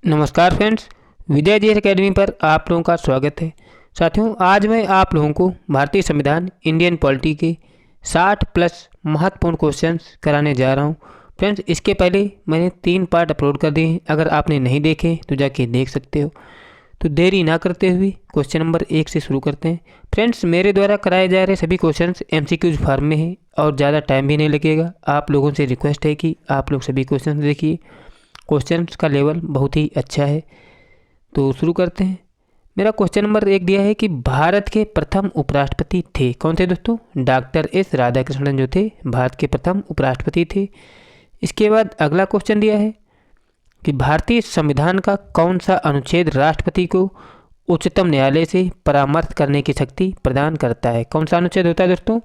नमस्कार friends, Vijay ji academy पर आप लोगों का स्वागत है। साथियों, आज मैं आप लोगों को भारतीय संविधान इंडियन पॉलिटी के 60 प्लस महत्वपूर्ण क्वेश्चंस कराने जा रहा हूं। फ्रेंड्स, इसके पहले मैंने 3 पार्ट अपलोड कर दिए हैं। अगर आपने नहीं देखे तो जाके देख सकते हो। तो देरी ना करते हुए क्वेश्चन नंबर 1 से शुरू करते हैं। फ्रेंड्स, मेरे द्वारा कराए जा रहे सभी क्वेश्चंस MCQs फॉर्म में हैं और ज़्यादा टाइम भी नहीं लगेगा। आप लोगों से रिक्वेस्ट है कि आप लोग सभी क्वेश्चन देखिए। क्वेश्चंस का लेवल बहुत ही अच्छा है। तो शुरू करते हैं। मेरा क्वेश्चन नंबर 1 दिया है कि भारत के प्रथम उपराष्ट्रपति थे। कौन थे दोस्तों? डॉक्टर एस राधाकृष्णन जो थे भारत के प्रथम उपराष्ट्रपति थे। इसके बाद अगला क्वेश्चन दिया है कि भारतीय संविधान का कौन सा अनुच्छेद राष्ट्रपति को उच्चतम न्यायालय से परामर्श करने की शक्ति प्रदान करता है? कौन सा अनुच्छेद होता है दोस्तों?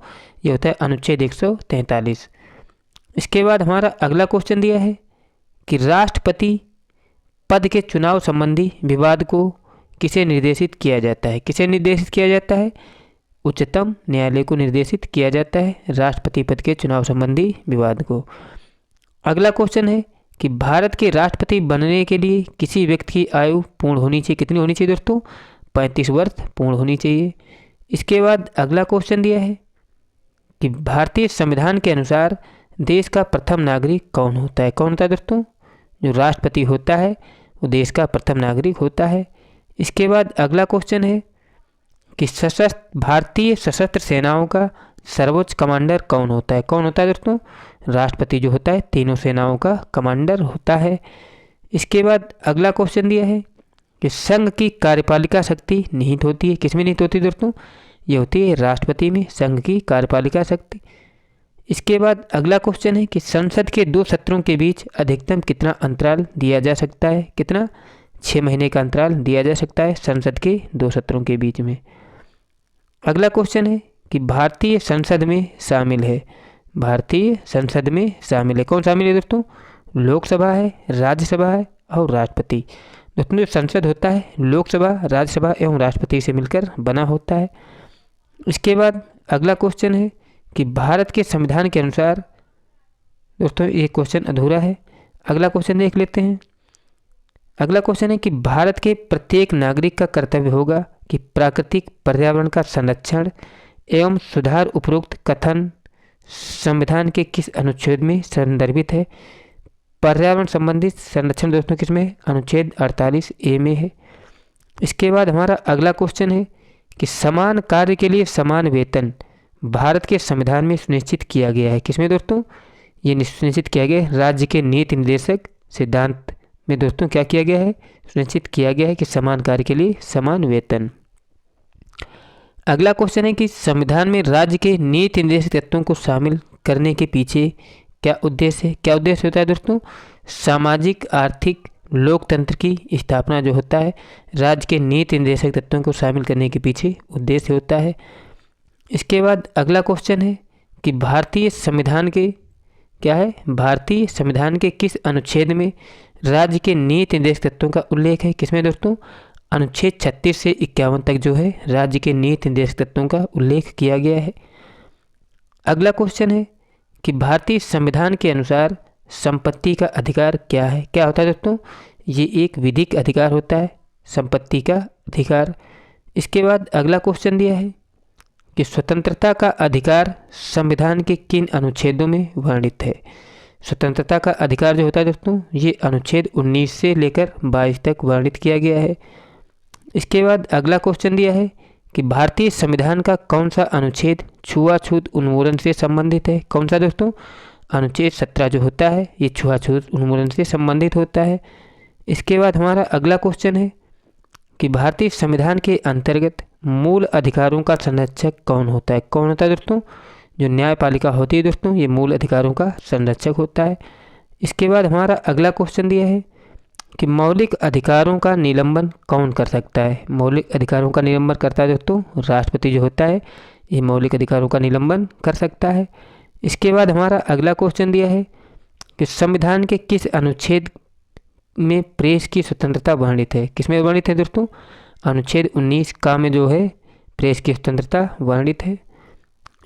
ये होता है अनुच्छेद 143। इसके बाद हमारा अगला क्वेश्चन दिया है कि राष्ट्रपति पद के चुनाव संबंधी विवाद को किसे निर्देशित किया जाता है? किसे निर्देशित किया जाता है? उच्चतम न्यायालय को निर्देशित किया जाता है राष्ट्रपति पद के चुनाव संबंधी विवाद को। अगला क्वेश्चन है कि भारत के राष्ट्रपति बनने के लिए किसी व्यक्ति की आयु पूर्ण होनी चाहिए। कितनी होनी चाहिए दोस्तों? 35 वर्ष पूर्ण होनी चाहिए। इसके बाद अगला क्वेश्चन दिया है कि भारतीय संविधान के अनुसार देश का प्रथम नागरिक कौन होता है? कौन होता है दोस्तों? जो राष्ट्रपति होता है वो देश का प्रथम नागरिक होता है। इसके बाद अगला क्वेश्चन है कि भारतीय सशस्त्र सेनाओं का सर्वोच्च कमांडर कौन होता है? कौन होता है दोस्तों? राष्ट्रपति जो होता है तीनों सेनाओं का कमांडर होता है। इसके बाद अगला क्वेश्चन दिया है कि संघ की कार्यपालिका शक्ति निहित होती है। किसमें निहित होती है दोस्तों? ये होती है राष्ट्रपति में, संघ की कार्यपालिका शक्ति। इसके बाद अगला क्वेश्चन है कि संसद के 2 सत्रों के बीच अधिकतम कितना अंतराल दिया जा सकता है? कितना? 6 महीने का अंतराल दिया जा सकता है संसद के 2 सत्रों के बीच में। अगला क्वेश्चन है कि भारतीय संसद में शामिल है। भारतीय संसद में शामिल है। कौन शामिल है दोस्तों? लोकसभा है, राज्यसभा है और राष्ट्रपति। दोस्तों, जो संसद होता है लोकसभा, राज्यसभा एवं राष्ट्रपति से मिलकर बना होता है। इसके बाद अगला क्वेश्चन है कि भारत के संविधान के अनुसार, दोस्तों ये क्वेश्चन अधूरा है, अगला क्वेश्चन देख लेते हैं। अगला क्वेश्चन है कि भारत के प्रत्येक नागरिक का कर्तव्य होगा कि प्राकृतिक पर्यावरण का संरक्षण एवं सुधार उपरोक्त कथन संविधान के किस अनुच्छेद में संदर्भित है? पर्यावरण संबंधित संरक्षण दोस्तों किस में? अनुच्छेद 48A में है। इसके बाद हमारा अगला क्वेश्चन है कि समान कार्य के लिए समान वेतन भारत के संविधान में सुनिश्चित किया गया है। किसमें दोस्तों? ये सुनिश्चित किया गया है राज्य के नीति निर्देशक सिद्धांत में। दोस्तों क्या किया गया है? सुनिश्चित किया गया है कि समान कार्य के लिए समान वेतन। अगला क्वेश्चन है कि संविधान में राज्य के नीति निर्देशक तत्वों को शामिल करने के पीछे क्या उद्देश्य है? क्या उद्देश्य होता है दोस्तों? सामाजिक आर्थिक लोकतंत्र की स्थापना जो होता है राज्य के नीति निर्देशक तत्वों को शामिल करने के पीछे उद्देश्य होता है। इसके बाद अगला क्वेश्चन है कि भारतीय संविधान के क्या है? भारतीय संविधान के किस अनुच्छेद में राज्य के नीति निर्देशक तत्वों का उल्लेख है? किसमें दोस्तों? अनुच्छेद 36 से 51 तक जो है राज्य के नीति निर्देशक तत्वों का उल्लेख किया गया है। अगला क्वेश्चन है कि भारतीय संविधान के अनुसार संपत्ति का अधिकार क्या है? क्या होता है दोस्तों? ये एक विधिक अधिकार होता है, संपत्ति का अधिकार। इसके बाद अगला क्वेश्चन दिया है कि स्वतंत्रता का अधिकार संविधान के किन अनुच्छेदों में वर्णित है? स्वतंत्रता का अधिकार जो होता है दोस्तों ये अनुच्छेद 19 से लेकर 22 तक वर्णित किया गया है। इसके बाद अगला क्वेश्चन दिया है कि भारतीय संविधान का कौन सा अनुच्छेद छुआछूत उन्मूलन से संबंधित है? कौन सा दोस्तों? अनुच्छेद 17 जो होता है ये छुआछूत उन्मूलन से संबंधित होता है। इसके बाद हमारा अगला क्वेश्चन है कि भारतीय संविधान के अंतर्गत मूल अधिकारों का संरक्षक कौन होता है? कौन होता है दोस्तों? जो न्यायपालिका होती है दोस्तों ये मूल अधिकारों का संरक्षक होता है। इसके बाद हमारा अगला क्वेश्चन दिया है कि मौलिक अधिकारों का निलंबन कौन कर सकता है? मौलिक अधिकारों का निलंबन करता है दोस्तों राष्ट्रपति जो होता है ये मौलिक अधिकारों का निलंबन कर सकता है। इसके बाद हमारा अगला क्वेश्चन दिया है कि संविधान के किस अनुच्छेद में प्रेस की स्वतंत्रता वर्णित है? किसमें वर्णित है दोस्तों? अनुच्छेद 19 का में जो है प्रेस की स्वतंत्रता वर्णित है।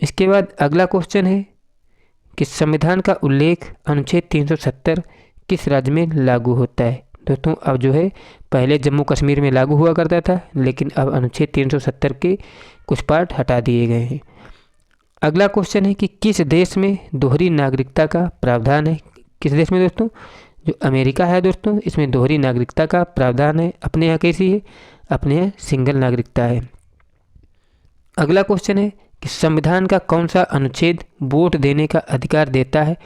इसके बाद अगला क्वेश्चन है कि संविधान का उल्लेख अनुच्छेद 370 किस राज्य में लागू होता है? दोस्तों अब जो है पहले जम्मू कश्मीर में लागू हुआ करता था, लेकिन अब अनुच्छेद 370 के कुछ पार्ट हटा दिए गए हैं। अगला क्वेश्चन है कि किस देश में दोहरी नागरिकता का प्रावधान है। किस देश में दोस्तों? जो अमेरिका है दोस्तों, इसमें दोहरी नागरिकता का प्रावधान है। अपने यहाँ कैसी है? अपने यहाँ सिंगल नागरिकता है। अगला क्वेश्चन है कि संविधान का कौन सा अनुच्छेद वोट देने का अधिकार देता है।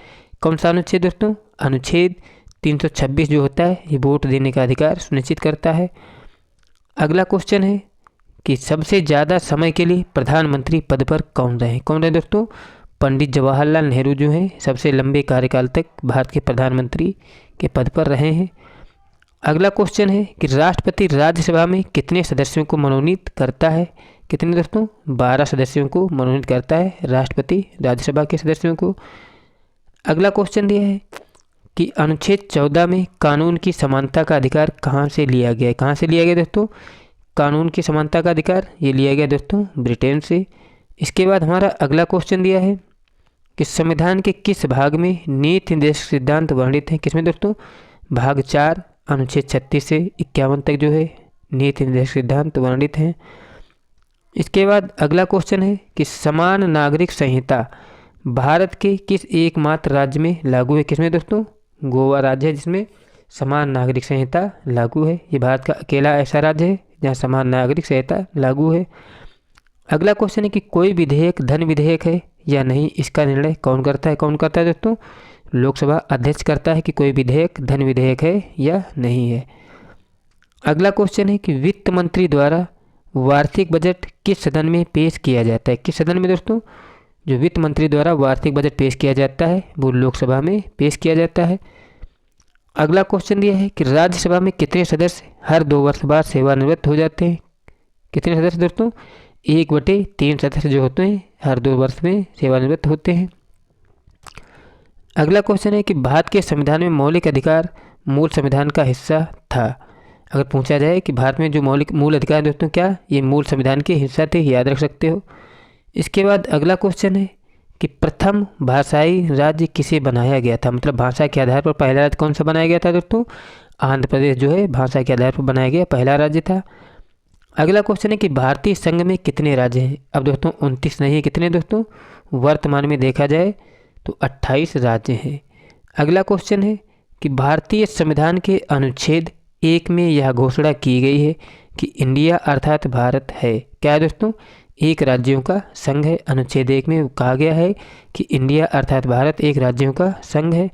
कौन सा अनुच्छेद दोस्तों? अनुच्छेद 326 जो होता है ये वोट देने का अधिकार सुनिश्चित करता है। अगला क्वेश्चन है कि सबसे ज़्यादा समय के लिए प्रधानमंत्री पद पर कौन रहे। कौन रहे दोस्तों? पंडित जवाहरलाल नेहरू जो हैं सबसे लंबे कार्यकाल तक भारत के प्रधानमंत्री के पद पर रहे हैं। अगला क्वेश्चन है कि राष्ट्रपति राज्यसभा में कितने सदस्यों को मनोनीत करता है। कितने दोस्तों? 12 सदस्यों को मनोनीत करता है राष्ट्रपति राज्यसभा के सदस्यों को। अगला क्वेश्चन दिया है कि अनुच्छेद 14 में कानून की समानता का अधिकार कहाँ से लिया गया है। कहाँ से लिया गया दोस्तों? कानून की समानता का अधिकार ये लिया गया दोस्तों ब्रिटेन से। इसके बाद हमारा अगला क्वेश्चन दिया है कि संविधान के किस भाग में नीति निर्देशक सिद्धांत वर्णित हैं। किसमें दोस्तों? भाग 4 अनुच्छेद 36 से 51 तक जो है नीति निर्देशक सिद्धांत वर्णित हैं। इसके बाद अगला क्वेश्चन है कि समान नागरिक संहिता भारत के किस एकमात्र राज्य में लागू है। किसमें दोस्तों? गोवा राज्य है जिसमें समान नागरिक संहिता लागू है। ये भारत का अकेला ऐसा राज्य है जहाँ समान नागरिक संहिता लागू है। अगला क्वेश्चन है कि कोई विधेयक धन विधेयक है या नहीं, इसका निर्णय कौन करता है। कौन करता है दोस्तों? लोकसभा अध्यक्ष करता है कि कोई विधेयक धन विधेयक है या नहीं है। अगला क्वेश्चन है कि वित्त मंत्री द्वारा वार्षिक बजट किस सदन में पेश किया जाता है। किस सदन में दोस्तों? जो वित्त मंत्री द्वारा वार्षिक बजट पेश किया जाता है वो लोकसभा में पेश किया जाता है। अगला क्वेश्चन दिया है कि राज्यसभा में कितने सदस्य हर 2 वर्ष बाद सेवानिवृत्त हो जाते हैं। कितने सदस्य दोस्तों? 1/3 सदस्य जो होते हैं हर 2 वर्ष में सेवानिवृत्त होते हैं। अगला क्वेश्चन है कि भारत के संविधान में मौलिक अधिकार मूल संविधान का हिस्सा था। अगर पूछा जाए कि भारत में जो मूल अधिकार दोस्तों क्या ये मूल संविधान के हिस्सा थे, याद रख सकते हो। इसके बाद अगला क्वेश्चन है कि प्रथम भाषाई राज्य किसे बनाया गया था। मतलब भाषा के आधार पर पहला राज्य कौन सा बनाया गया था दोस्तों? आंध्र प्रदेश जो है भाषा के आधार पर बनाया गया पहला राज्य था। अगला क्वेश्चन है कि भारतीय संघ में कितने राज्य हैं। अब दोस्तों 29 नहीं है, कितने दोस्तों? वर्तमान में देखा जाए तो 28 राज्य हैं। अगला क्वेश्चन है कि भारतीय संविधान के अनुच्छेद 1 में यह घोषणा की गई है कि इंडिया अर्थात भारत है। क्या है दोस्तों? एक राज्यों का संघ है। अनुच्छेद 1 में कहा गया है कि इंडिया अर्थात भारत एक राज्यों का संघ है।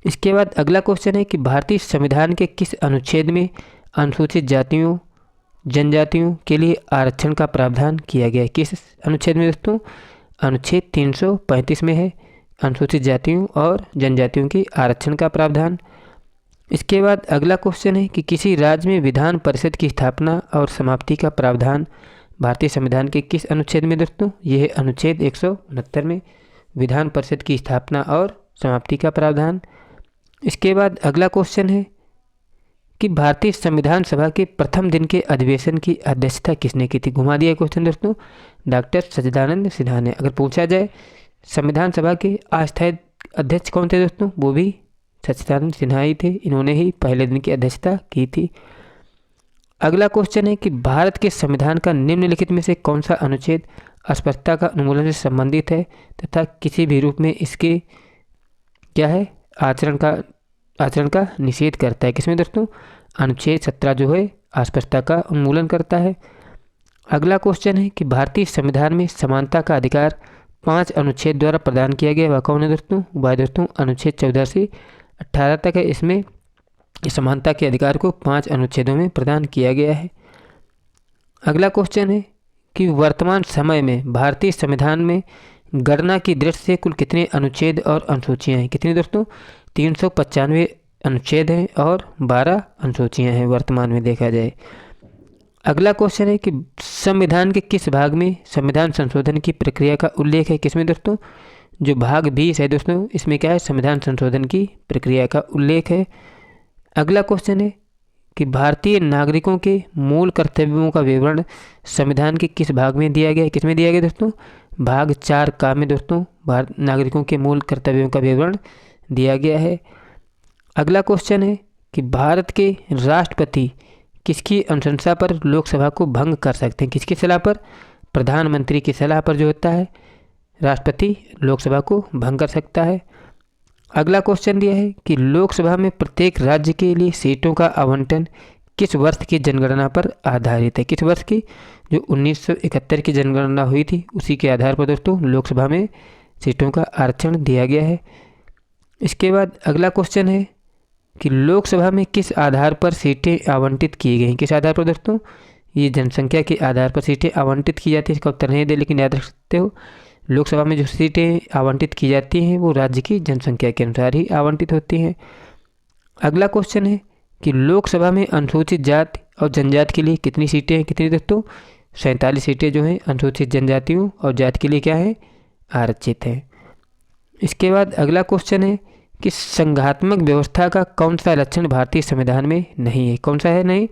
इसके बाद अगला क्वेश्चन है कि भारतीय संविधान के किस अनुच्छेद में अनुसूचित जातियों जनजातियों के लिए आरक्षण का प्रावधान किया गया है। किस अनुच्छेद में दोस्तों? अनुच्छेद 335 में है अनुसूचित जातियों और जनजातियों के आरक्षण का प्रावधान। इसके बाद अगला क्वेश्चन है कि किसी राज्य में विधान परिषद की स्थापना और समाप्ति का प्रावधान भारतीय संविधान के किस अनुच्छेद में दोस्तों? यह है अनुच्छेद 169 में विधान परिषद की स्थापना और समाप्ति का प्रावधान। इसके बाद अगला क्वेश्चन है कि भारतीय संविधान सभा के प्रथम दिन के अधिवेशन की अध्यक्षता किसने की थी। घुमा दिया क्वेश्चन दोस्तों, डॉक्टर सच्चिदानंद सिन्हा ने। अगर पूछा जाए संविधान सभा के अस्थायी अध्यक्ष कौन थे दोस्तों? वो भी सच्चिदानंद सिन्हा ही थे। इन्होंने ही पहले दिन की अध्यक्षता की थी। अगला क्वेश्चन है कि भारत के संविधान का निम्नलिखित में से कौन सा अनुच्छेद अस्पष्टता का उन्मूलन से संबंधित है तथा किसी भी रूप में इसके क्या है आचरण का निषेध करता है। किसमें दोस्तों? अनुच्छेद 17 जो है अस्पष्टता का उन्मूलन करता है। अगला क्वेश्चन है कि भारतीय संविधान में समानता का अधिकार 5 अनुच्छेद द्वारा प्रदान किया गया, वह कौन है दोस्तों? वह दोस्तों अनुच्छेद 14 से 18 तक है। इसमें समानता के अधिकार को 5 अनुच्छेदों में प्रदान किया गया है। अगला क्वेश्चन है कि वर्तमान समय में भारतीय संविधान में गणना की दृष्टि से कुल कितने अनुच्छेद और अनुसूचियाँ हैं। कितनी दोस्तों? 395 अनुच्छेद हैं और 12 अनुसूचियाँ हैं वर्तमान में देखा जाए। अगला क्वेश्चन है कि संविधान के किस भाग में संविधान संशोधन की प्रक्रिया का उल्लेख है। किसमें दोस्तों? जो भाग 20 है दोस्तों, इसमें क्या है? संविधान संशोधन की प्रक्रिया का उल्लेख है। अगला क्वेश्चन है कि भारतीय नागरिकों के मूल कर्तव्यों का विवरण संविधान के किस भाग में दिया गया है। किसमें दिया गया दोस्तों? भाग 4 का में दोस्तों भारत नागरिकों के मूल कर्तव्यों का विवरण दिया गया है। अगला क्वेश्चन है कि भारत के राष्ट्रपति किसकी अनुशंसा पर लोकसभा को भंग कर सकते हैं? किसकी सलाह पर? प्रधानमंत्री की सलाह पर जो होता है राष्ट्रपति लोकसभा को भंग कर सकता है। अगला क्वेश्चन दिया है कि लोकसभा में प्रत्येक राज्य के लिए सीटों का आवंटन किस वर्ष की जनगणना पर आधारित है? किस वर्ष की? जो 1971 की जनगणना हुई थी उसी के आधार पर दोस्तों लोकसभा में सीटों का आरक्षण दिया गया है। इसके बाद अगला क्वेश्चन है कि लोकसभा में किस आधार पर सीटें आवंटित की गई? किस आधार पर दोस्तों? ये जनसंख्या के आधार पर सीटें आवंटित की जाती है। इसका उत्तर नहीं दे, लेकिन याद रख सकते हो लोकसभा में जो सीटें आवंटित की जाती हैं वो राज्य की जनसंख्या के अनुसार ही आवंटित होती हैं। अगला क्वेश्चन है कि लोकसभा में अनुसूचित जाति और जनजाति के लिए कितनी सीटें हैं? कितनी दोस्तों? 47 सीटें जो हैं अनुसूचित जनजातियों और जाति के लिए क्या है? आरक्षित हैं। इसके बाद अगला क्वेश्चन है कि संघात्मक व्यवस्था का कौन सा लक्षण भारतीय संविधान में नहीं है? कौन सा है नहीं?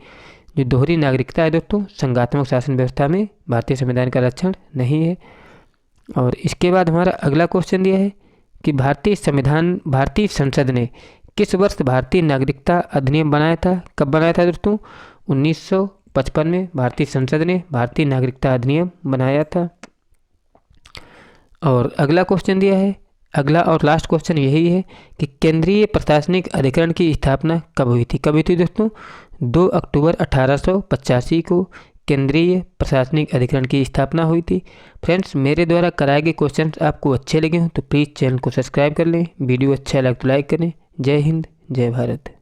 जो दोहरी नागरिकता है दोस्तों, संघात्मक शासन व्यवस्था में भारतीय संविधान का लक्षण नहीं है। और इसके बाद हमारा अगला क्वेश्चन दिया है कि भारतीय संसद ने किस वर्ष भारतीय नागरिकता अधिनियम बनाया था? कब बनाया था दोस्तों? 1955 में भारतीय संसद ने भारतीय नागरिकता अधिनियम बनाया था। और अगला क्वेश्चन दिया है, अगला और लास्ट क्वेश्चन यही है कि केंद्रीय प्रशासनिक अधिकरण की स्थापना कब हुई थी? कब हुई थी दोस्तों? 2 अक्टूबर 1885 को केंद्रीय प्रशासनिक अधिकरण की स्थापना हुई थी। फ्रेंड्स, मेरे द्वारा कराए गए क्वेश्चंस आपको अच्छे लगे हों तो प्लीज़ चैनल को सब्सक्राइब कर लें। वीडियो अच्छा लगे तो लाइक करें। जय हिंद, जय भारत।